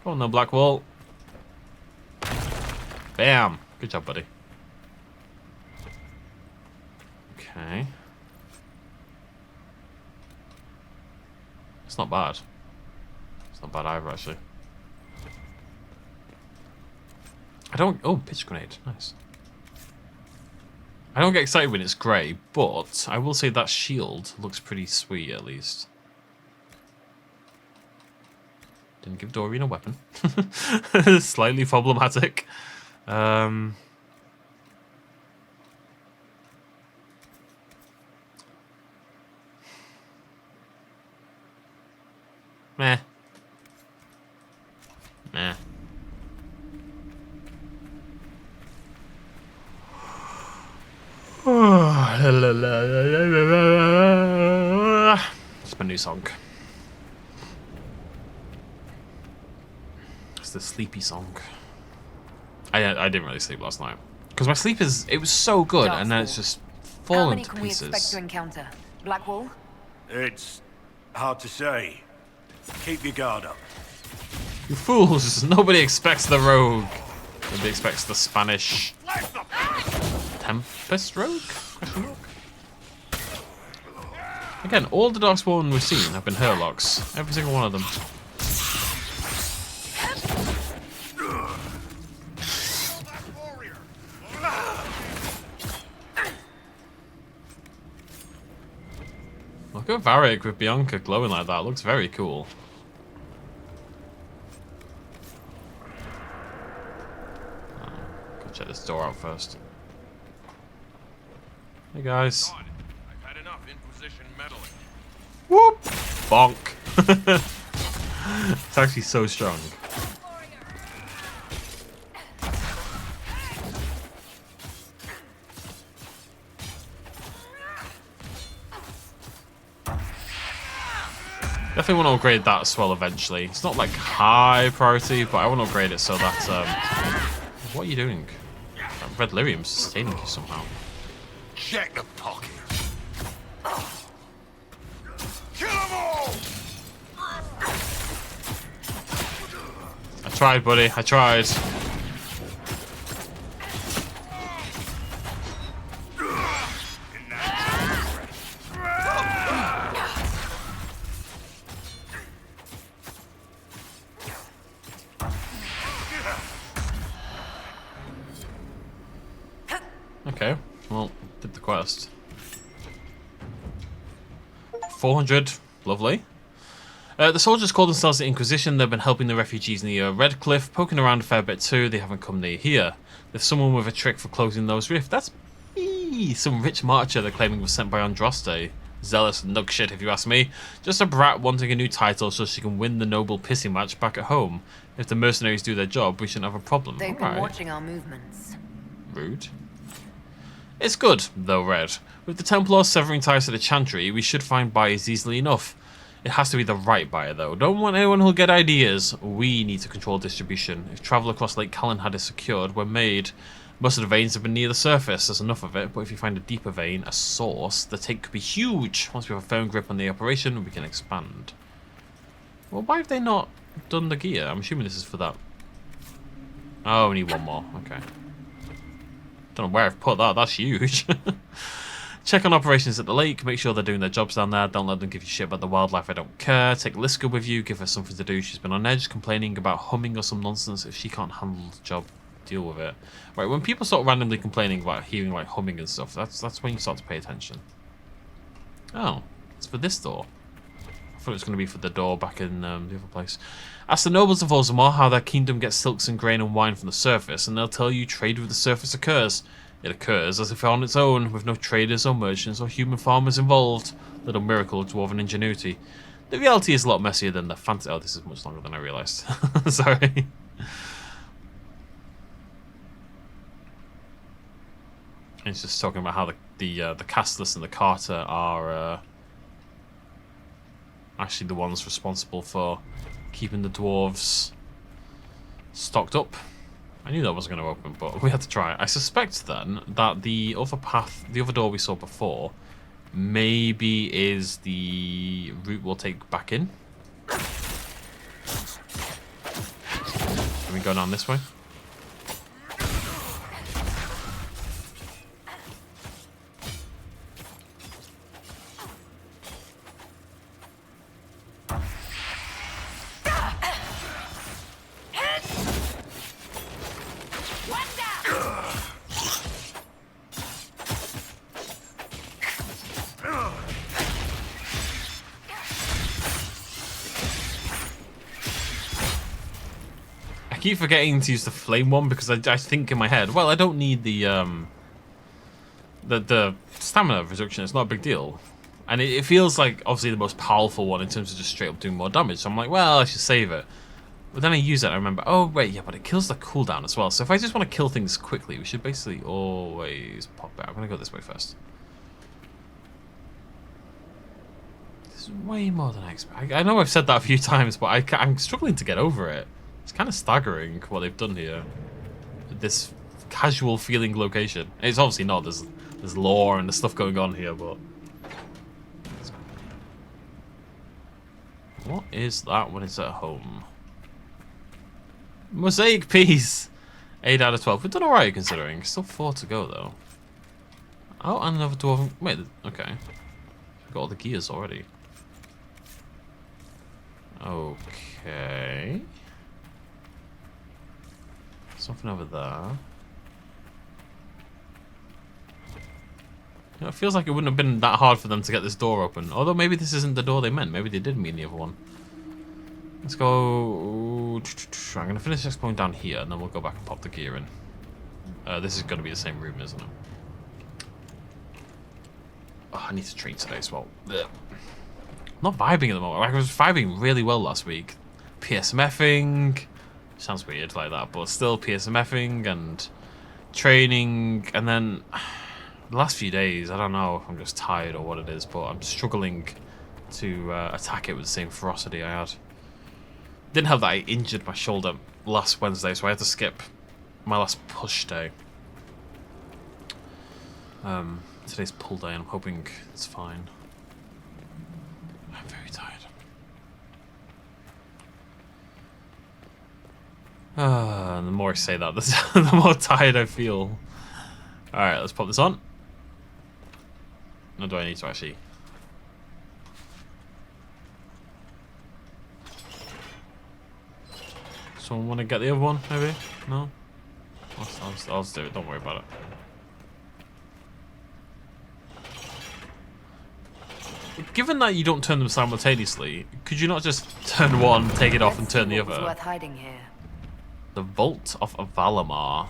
Go on then, Blackwall. Bam! Good job, buddy. Okay. It's not bad. It's not bad either, actually. I don't... Oh, pitch grenade. Nice. I don't get excited when it's grey, but I will say that shield looks pretty sweet, at least. Didn't give Dorian a weapon. Slightly problematic. Meh. Meh. It's my new song. It's the sleepy song. I didn't really sleep last night because my sleep it was so good, and then it's just How fallen many to can we expect pieces. to encounter? Blackwall? It's hard to say. Keep your guard up. You fools! Nobody expects the rogue. Nobody expects the Spanish Tempest rogue? Question mark? Again, all the darkspawn we've seen have been Herlocks. Every single one of them. Look at Varric with Bianca glowing like that. Looks very cool. Go check this door out first. Hey guys. I've had enough Inquisition meddling. Whoop! Bonk. It's actually so strong. Definitely want to upgrade that as well eventually. It's not like high priority, but I want to upgrade it so that... what are you doing? That red lyrium's sustaining you somehow. Check the pocket. Kill them all! I tried, buddy. I tried. Okay, well, did the quest. 400, lovely. The soldiers call themselves the Inquisition. They've been helping the refugees near Red Cliff, poking around a fair bit too. They haven't come near here. There's someone with a trick for closing those rifts. That's me. Whee! Some rich marcher they're claiming was sent by Andraste. Zealous nug shit if you ask me. Just a brat wanting a new title so she can win the noble pissing match back at home. If the mercenaries do their job, we shouldn't have a problem. They've been watching our movements. Rude. It's good, though, Red. With the Templars severing ties to the Chantry, we should find buyers easily enough. It has to be the right buyer, though. Don't want anyone who'll get ideas. We need to control distribution. If travel across Lake Callan is secured, we're made. Most of the veins have been near the surface, there's enough of it, but if you find a deeper vein, a source, the take could be huge. Once we have a firm grip on the operation, we can expand. Well, why have they not done the gear? I'm assuming this is for that. Oh, we need one more. Okay. Don't know where I've put that. That's huge. Check on operations at the lake. Make sure they're doing their jobs down there. Don't let them give you shit about the wildlife. I don't care. Take Liska with you. Give her something to do. She's been on edge, complaining about humming or some nonsense. If she can't handle the job, deal with it. Right, when people start randomly complaining about hearing like humming and stuff, that's when you start to pay attention. Oh, it's for this door. I thought it was going to be for the door back in the other place. Ask the nobles of Ozamar how their kingdom gets silks and grain and wine from the surface, and they'll tell you trade with the surface occurs. It occurs as if on its own, with no traders or merchants or human farmers involved. Little miracle of dwarven ingenuity. The reality is a lot messier than the fantasy. Oh, this is much longer than I realised. Sorry. It's just talking about how the castless and the carter are actually the ones responsible for keeping the dwarves stocked up. I knew that wasn't going to open, but we had to try it. I suspect then that the other path, the other door we saw before, maybe is the route we'll take back in. Can we go down this way? I keep forgetting to use the flame one because I think in my head, well, I don't need the stamina reduction. It's not a big deal, and it feels like obviously the most powerful one in terms of just straight up doing more damage. So I'm like, well, I should save it. But then I use it and I remember, oh wait, yeah, but it kills the cooldown as well. So if I just want to kill things quickly, we should basically always pop it. I'm gonna go this way first. This is way more than I expect. I know I've said that a few times, but I'm struggling to get over it. It's kind of staggering what they've done here. This casual feeling location. It's obviously not. There's lore and there's stuff going on here, but what is that when it's at home? Mosaic piece. 8 out of 12. We've done alright considering. Still 4 to go though. Oh, and another dwarven. Wait, okay. We've got all the gears already. Okay. Something over there. You know, it feels like it wouldn't have been that hard for them to get this door open. Although maybe this isn't the door they meant. Maybe they did mean the other one. Let's go. I'm going to finish exploring down here and then we'll go back and pop the gear in. This is going to be the same room, isn't it? Oh, I need to train today as well. Ugh. I'm not vibing at the moment. Like, I was vibing really well last week. PSMFing. Sounds weird like that, but still PSMFing and training, and then the last few days, I don't know if I'm just tired or what it is, but I'm struggling to attack it with the same ferocity I had. Didn't have that. I injured my shoulder last Wednesday, so I had to skip my last push day. Today's pull day, and I'm hoping it's fine. I'm very tired. And the more I say that, the more tired I feel. Alright, let's pop this on. Or do I need to actually? Someone want to get the other one, maybe? No? I'll just do it, don't worry about it. Given that you don't turn them simultaneously, could you not just turn one, take it off, and turn the other? Worth hiding here. The Vault of Valamar.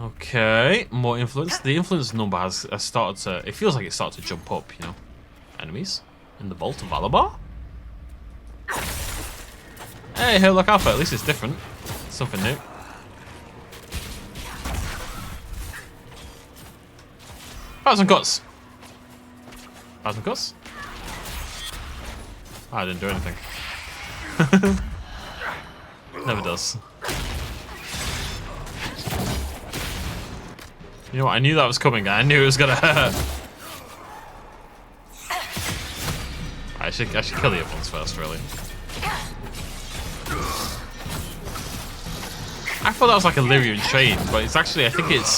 Okay, more influence. The influence number has started to... It feels like it started to jump up, you know. Enemies in the Vault of Alabar. Hey, look Alpha. At least it's different. Something new. Thousand cuts. Thousand cuts. Oh, I didn't do anything. Never does. You know what? I knew that was coming. I knew it was gonna hurt. I should kill the other ones first, really. I thought that was like a Lyrian chain, but it's actually, I think it's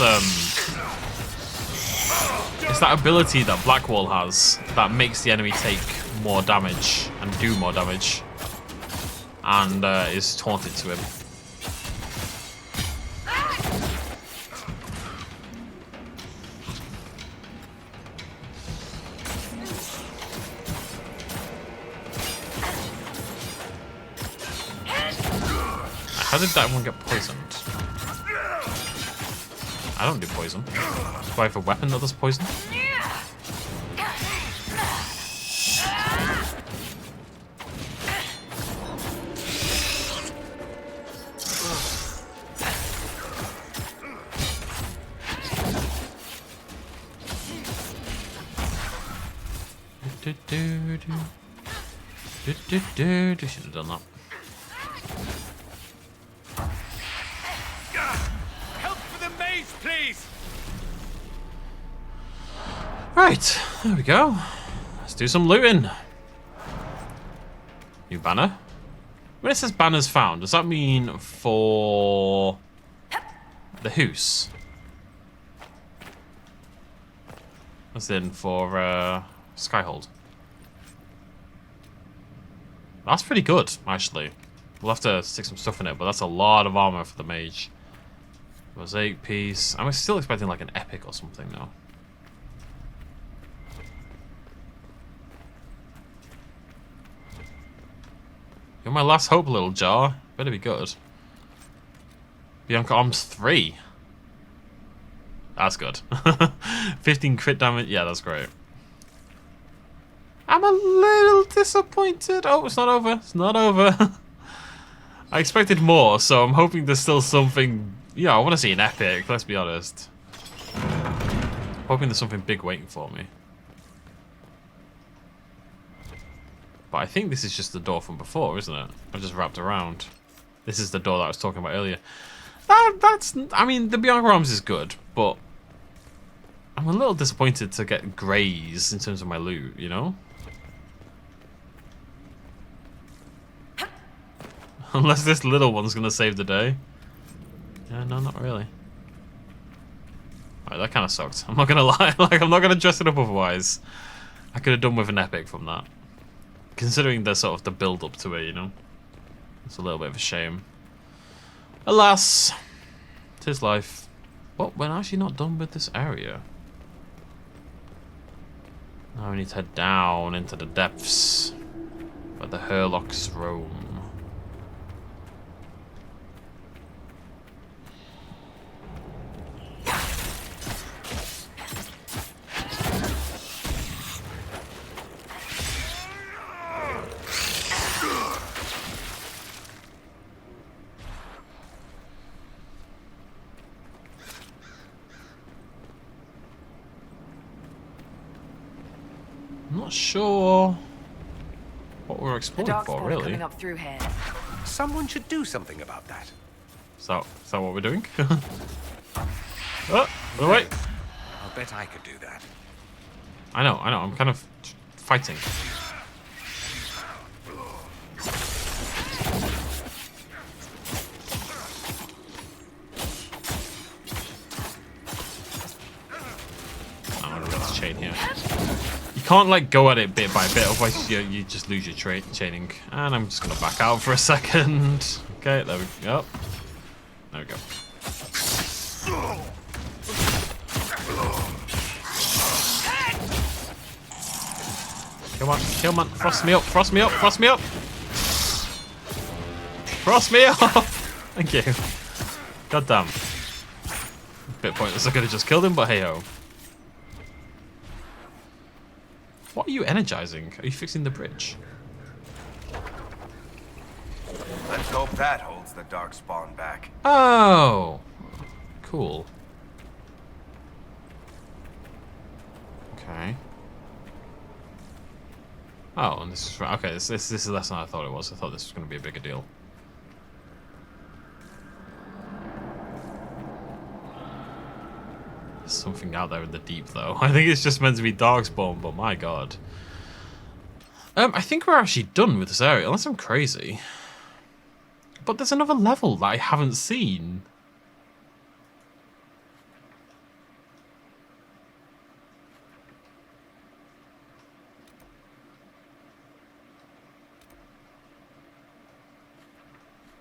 that ability that Blackwall has that makes the enemy take more damage and do more damage, and is taunted to him. How did that one get poisoned? I don't do poison. Do I have a weapon that does poison? Should have done that. Help for the maze, please! Right, there we go. Let's do some looting. New banner. When it says banners found, does that mean for the Hoos? As in for Skyhold. That's pretty good, actually. We'll have to stick some stuff in it, but that's a lot of armor for the mage. Mosaic piece. I'm still expecting like an epic or something now. You're my last hope, little jar. Better be good. Bianca Arms 3. That's good. 15 crit damage. Yeah, that's great. I'm a little disappointed. Oh, it's not over. It's not over. I expected more, so I'm hoping there's still something... Yeah, I want to see an epic, let's be honest. Hoping there's something big waiting for me. But I think this is just the door from before, isn't it? I've just wrapped around. This is the door that I was talking about earlier. That's... I mean, the Bianca Arms is good, but... I'm a little disappointed to get greys in terms of my loot, you know? Unless this little one's gonna save the day. Yeah, no, not really. Alright, that kind of sucked. I'm not gonna lie. Like, I'm not gonna dress it up otherwise. I could have done with an epic from that. Considering the sort of the build up to it, you know? It's a little bit of a shame. Alas, 'tis life. But we're actually not done with this area. Now we need to head down into the depths where the Hurlocks roam. I'm not sure what we're The exploring dark for, spot really. coming up through here. Someone should do something about that. Is that what we're doing? Oh, wait. I'll bet I could do that. I know. I'm kind of fighting. I'm gonna get this chain here. You can't like go at it bit by bit, otherwise you just lose your chaining. And I'm just gonna back out for a second. Okay, there we go. There we go. Come on, frost me up, frost me up, frost me up! Frost me up! Thank you. God damn. Bit pointless. I could have just killed him, but hey ho. What are you energizing? Are you fixing the bridge? Let's hope that holds the dark spawn back. Oh, cool. Okay. Oh, and this is right. Okay. This is less than I thought it was. I thought this was going to be a bigger deal. There's something out there in the deep, though. I think it's just meant to be darkspawn, but my god. I think we're actually done with this area, unless I'm crazy. But there's another level that I haven't seen.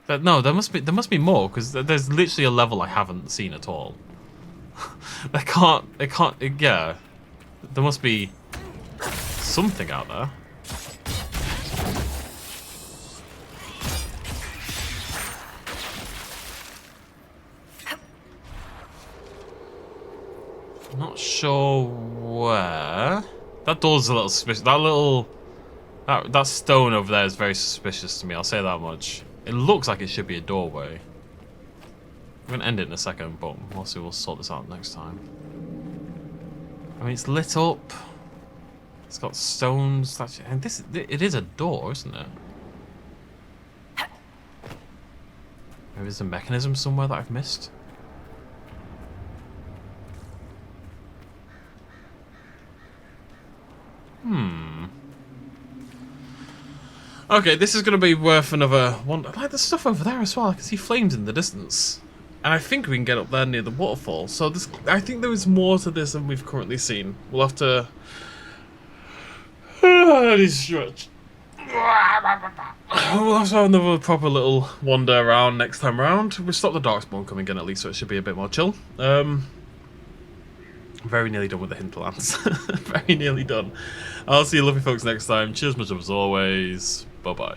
No, there must be more, because there's literally a level I haven't seen at all. Yeah. There must be something out there. Not sure where. That door's a little suspicious. That stone over there is very suspicious to me, I'll say that much. It looks like it should be a doorway. I'm gonna end it in a second, but we'll see. We'll sort this out next time. I mean, it's lit up. It's got stones. And it is a door, isn't it? Maybe there's a mechanism somewhere that I've missed. Okay, this is going to be worth another one. Like, there's stuff over there as well. I can see flames in the distance. And I think we can get up there near the waterfall. So I think there is more to this than we've currently seen. We'll have to... stretch. We'll have to have another proper little wander around next time around. We've stopped the darkspawn coming in at least, so it should be a bit more chill. Very nearly done with the hinterlands. Very nearly done. I'll see you lovely folks next time. Cheers much as always. Bye-bye.